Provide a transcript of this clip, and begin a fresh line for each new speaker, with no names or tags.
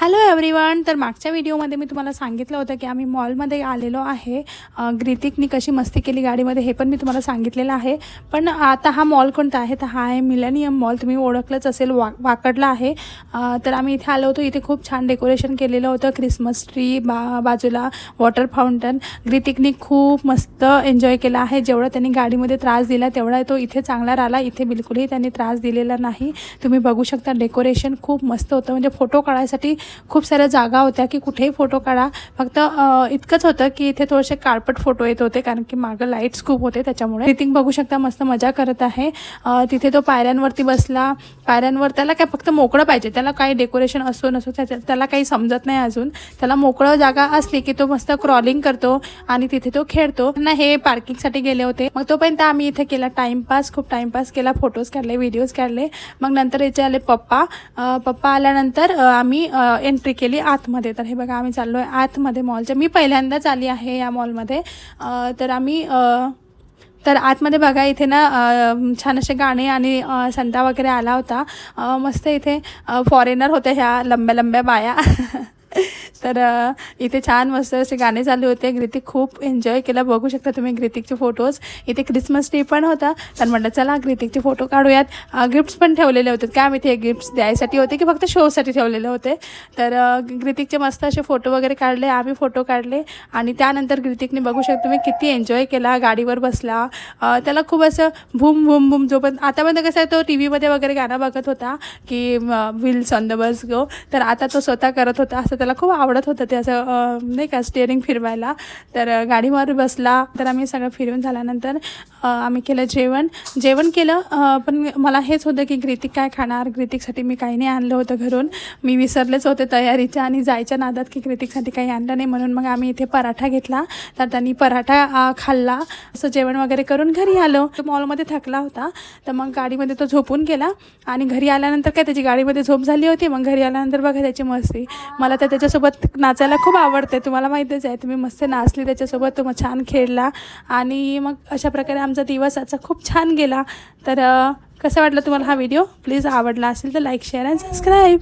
Hello everyone. तर मागच्या व्हिडिओमध्ये मी तुम्हाला सांगितलं होतं की आम्ही मॉलमध्ये आलेलो आहे. ग्रितिकनी कशी मस्ती केली गाडीमध्ये हे पण मी तुम्हाला सांगितलेलं आहे. पण आता हा मॉल कोणता आहे तर हा आहे मिलेनियम मॉल. तुम्ही ओळखलंच असेल, वाकडला आहे. तर आम्ही इथे आलो होतो. इथे खूप छान डेकोरेशन केलेलं होतं. क्रिसमस ट्री, बाजूला वॉटर फाउंटन. ग्रितिकनी खूप मस्त एन्जॉय केला आहे. जेवढा त्यांनी गाडीमध्ये त्रास दिला तेवढा तो इथे चांगला राहिला. इथे बिलकुलही त्यांनी त्रास दिलेला नाही. तुम्ही बघू शकता डेकोरेशन खूप मस्त होतं. म्हणजे फोटो काढायसाठी खूप साऱ्या जागा होत्या की कुठेही फोटो काढा. फक्त इतकंच होतं की इथे थोडेसे काळपट फोटो येत होते कारण की मागं लाईट्स खूप होते त्याच्यामुळे. ग्रितिक बघू शकता मस्त मजा करत आहे. तिथे तो पायऱ्यांवरती बसला. पायऱ्यांवर त्याला काय फक्त मोकळं पाहिजे, त्याला काही डेकोरेशन असो नसो त्याला काही समजत नाही अजून. त्याला मोकळं जागा असली की तो मस्त क्रॉलिंग करतो आणि तिथे तो खेळतो ना. हे पार्किंगसाठी गेले होते. मग तोपर्यंत आम्ही इथे केला टाइमपास, खूप टाइमपास केला. फोटोज काढले, व्हिडिओज काढले. मग नंतर याचे आले पप्पा आल्यानंतर आम्ही एंट्री केली आतमध्ये. तर हे बघा आम्ही चाललो आहे आतमध्ये मॉलच्या. मी पहिल्यांदाच आली आहे या मॉलमध्ये. तर आतमध्ये बघा इथे ना छान असे गाणे आणि संता वगैरे आला होता. मस्त इथे फॉरेनर होत्या ह्या लंब्या लंब्या बाया. तर इथे छान मस्त असे गाणे चालू होते. ग्रितिक खूप एन्जॉय केला. बघू शकता तुम्ही ग्रितिकचे फोटोज. इथे क्रिसमस ट्री पण होता. तर म्हटलं चला ग्रितिकचे फोटो काढूयात. गिफ्ट्स पण ठेवलेले होते. काय माहिती हे गिफ्ट्स द्यायसाठी होते की फक्त शोसाठी ठेवलेले होते. तर ग्रितिकचे मस्त असे फोटो वगैरे काढले, आम्ही फोटो काढले. आणि त्यानंतर ग्रितिकने बघू शकता तुम्ही किती एन्जॉय केला. गाडीवर बसला. त्याला खूप असं भूम भूम भूम जोपर्यंत आतापर्यंत कसं आहे तो टी व्हीमध्ये वगैरे गाणं बघत होता की व्हील्स ऑन द बस गो. तर आता तो स्वतः करत होता. असं त्याला खूप आवडत होतं ते असं नाही का स्टिअरिंग फिरवायला. तर गाडीवर बसला. तर आम्ही सगळं फिरवून झाल्यानंतर आम्ही केलं जेवण केलं. पण मला हेच होतं की ग्रितिक काय खाणार. ग्रितिकसाठी मी काही नाही आणलं होतं घरून. मी विसरलेच होते तयारीच्या आणि जायच्या नादात की ग्रितिकसाठी काही आणलं नाही. म्हणून मग आम्ही इथे पराठा घेतला. तर त्यांनी पराठा खाल्ला. असं जेवण वगैरे करून घरी आलो. तो मॉलमध्ये थकला होता तर मग गाडीमध्ये तो झोपून गेला. आणि घरी आल्यानंतर काय त्याची गाडीमध्ये झोप झाली होती. मग घरी आल्यानंतर बघा त्याची मस्ती. मला तर त्याच्यासोबत नाचायला खूप आवडते, तुम्हाला माहितीच आहे. तुम्ही मस्त नाचली त्याच्यासोबत. तो मग छान खेळला आणि मग अशा प्रकारे आमचा दिवस आजचा खूप छान गेला. तर कसं वाटलं तुम्हाला हा व्हिडिओ? प्लीज आवडला असेल तर लाईक, शेअर अँड सबस्क्राईब.